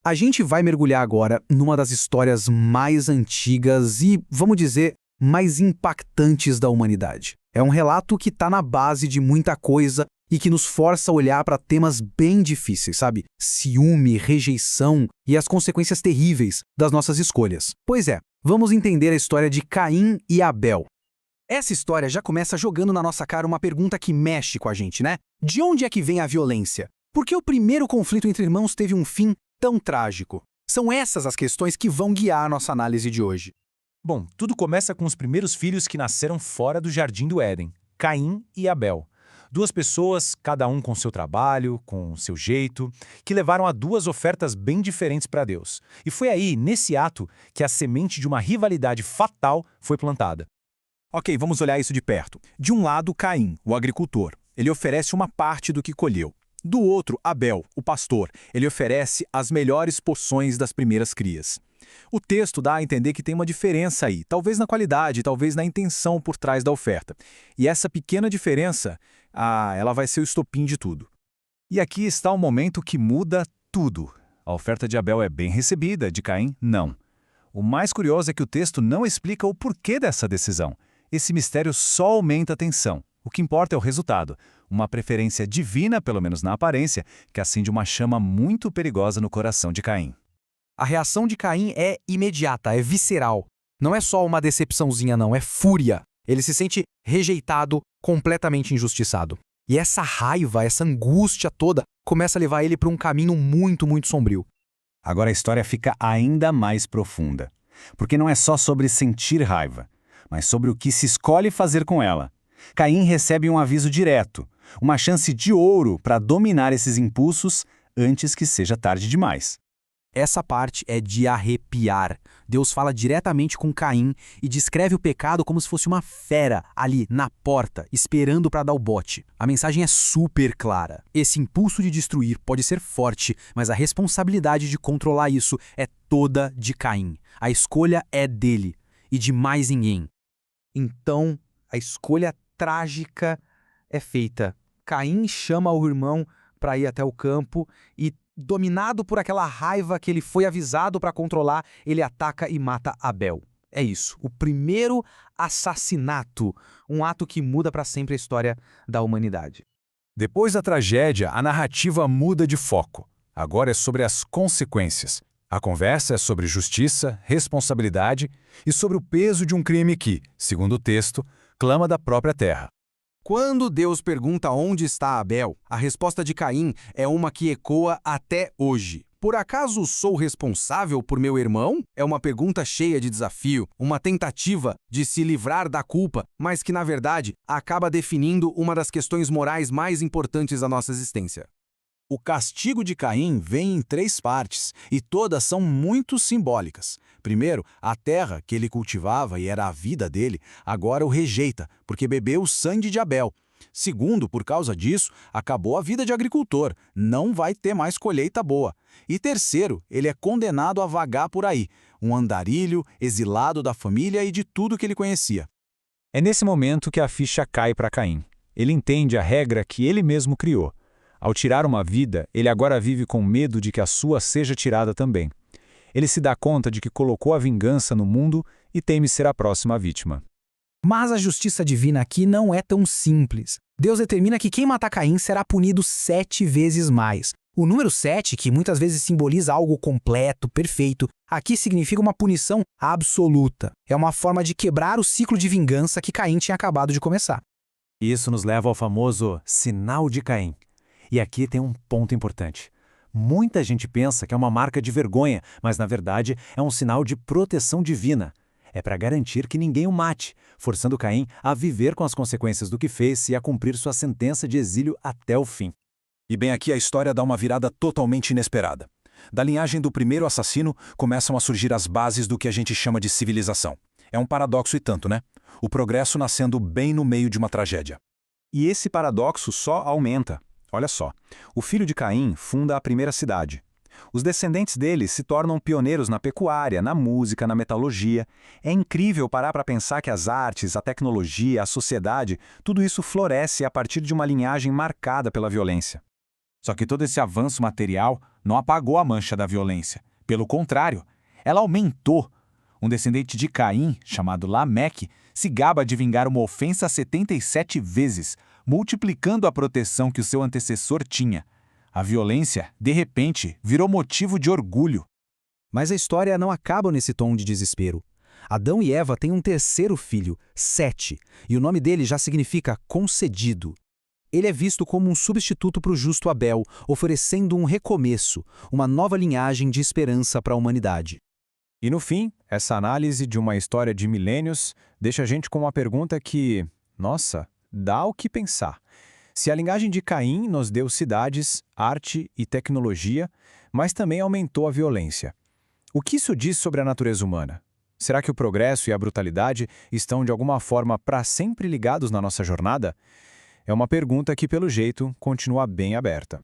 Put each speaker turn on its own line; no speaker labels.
A gente vai mergulhar agora numa das histórias mais antigas e, vamos dizer, mais impactantes da humanidade. É um relato que está na base de muita coisa e que nos força a olhar para temas bem difíceis, sabe? Ciúme, rejeição e as consequências terríveis das nossas escolhas. Pois é, vamos entender a história de Caim e Abel. Essa história já começa jogando na nossa cara uma pergunta que mexe com a gente, né? De onde é que vem a violência? Por que o primeiro conflito entre irmãos teve um fim tão trágico? São essas as questões que vão guiar a nossa análise de hoje.
Bom, tudo começa com os primeiros filhos que nasceram fora do Jardim do Éden, Caim e Abel. Duas pessoas, cada um com seu trabalho, com seu jeito, que levaram a duas ofertas bem diferentes para Deus. E foi aí, nesse ato, que a semente de uma rivalidade fatal foi plantada.
Ok, vamos olhar isso de perto. De um lado, Caim, o agricultor. Ele oferece uma parte do que colheu. Do outro, Abel, o pastor. Ele oferece as melhores porções das primeiras crias. O texto dá a entender que tem uma diferença aí, talvez na qualidade, talvez na intenção por trás da oferta. E essa pequena diferença, ela vai ser o estopim de tudo.
E aqui está o momento que muda tudo. A oferta de Abel é bem recebida, de Caim, não. O mais curioso é que o texto não explica o porquê dessa decisão. Esse mistério só aumenta a tensão. O que importa é o resultado. Uma preferência divina, pelo menos na aparência, que acende uma chama muito perigosa no coração de Caim.
A reação de Caim é imediata, é visceral. Não é só uma decepçãozinha, não, é fúria. Ele se sente rejeitado, completamente injustiçado. E essa raiva, essa angústia toda, começa a levar ele para um caminho muito, muito sombrio.
Agora a história fica ainda mais profunda. Porque não é só sobre sentir raiva, mas sobre o que se escolhe fazer com ela. Caim recebe um aviso direto, uma chance de ouro para dominar esses impulsos antes que seja tarde demais.
Essa parte é de arrepiar. Deus fala diretamente com Caim e descreve o pecado como se fosse uma fera ali na porta, esperando para dar o bote. A mensagem é super clara. Esse impulso de destruir pode ser forte, mas a responsabilidade de controlar isso é toda de Caim. A escolha é dele e de mais ninguém. Então, a escolha trágica é feita. Caim chama o irmão para ir até o campo e, dominado por aquela raiva que ele foi avisado para controlar, ele ataca e mata Abel. É isso, o primeiro assassinato, um ato que muda para sempre a história da humanidade.
Depois da tragédia, a narrativa muda de foco. Agora é sobre as consequências. A conversa é sobre justiça, responsabilidade e sobre o peso de um crime que, segundo o texto, clama da própria terra.
Quando Deus pergunta onde está Abel, a resposta de Caim é uma que ecoa até hoje. Por acaso sou responsável por meu irmão? É uma pergunta cheia de desafio, uma tentativa de se livrar da culpa, mas que, na verdade, acaba definindo uma das questões morais mais importantes da nossa existência.
O castigo de Caim vem em 3 partes, e todas são muito simbólicas. Primeiro, a terra que ele cultivava e era a vida dele, agora o rejeita, porque bebeu o sangue de Abel. Segundo, por causa disso, acabou a vida de agricultor, não vai ter mais colheita boa. E terceiro, ele é condenado a vagar por aí, um andarilho, exilado da família e de tudo que ele conhecia.
É nesse momento que a ficha cai para Caim. Ele entende a regra que ele mesmo criou. Ao tirar uma vida, ele agora vive com medo de que a sua seja tirada também. Ele se dá conta de que colocou a vingança no mundo e teme ser a próxima vítima.
Mas a justiça divina aqui não é tão simples. Deus determina que quem matar Caim será punido 7 vezes mais. O número 7, que muitas vezes simboliza algo completo, perfeito, aqui significa uma punição absoluta. É uma forma de quebrar o ciclo de vingança que Caim tinha acabado de começar.
Isso nos leva ao famoso sinal de Caim. E aqui tem um ponto importante. Muita gente pensa que é uma marca de vergonha, mas na verdade é um sinal de proteção divina. É para garantir que ninguém o mate, forçando Caim a viver com as consequências do que fez e a cumprir sua sentença de exílio até o fim.
E bem aqui a história dá uma virada totalmente inesperada. Da linhagem do primeiro assassino começam a surgir as bases do que a gente chama de civilização. É um paradoxo e tanto, né? O progresso nascendo bem no meio de uma tragédia.
E esse paradoxo só aumenta. Olha só, o filho de Caim funda a primeira cidade. Os descendentes dele se tornam pioneiros na pecuária, na música, na metalurgia. É incrível parar para pensar que as artes, a tecnologia, a sociedade, tudo isso floresce a partir de uma linhagem marcada pela violência.
Só que todo esse avanço material não apagou a mancha da violência. Pelo contrário, ela aumentou. Um descendente de Caim, chamado Lameque, se gaba de vingar uma ofensa 77 vezes, multiplicando a proteção que o seu antecessor tinha. A violência, de repente, virou motivo de orgulho.
Mas a história não acaba nesse tom de desespero. Adão e Eva têm um terceiro filho, Sete, e o nome dele já significa concedido. Ele é visto como um substituto para o justo Abel, oferecendo um recomeço, uma nova linhagem de esperança para a humanidade.
E no fim, essa análise de uma história de milênios deixa a gente com uma pergunta que, nossa, dá o que pensar. Se a linhagem de Caim nos deu cidades, arte e tecnologia, mas também aumentou a violência. O que isso diz sobre a natureza humana? Será que o progresso e a brutalidade estão de alguma forma para sempre ligados na nossa jornada? É uma pergunta que, pelo jeito, continua bem aberta.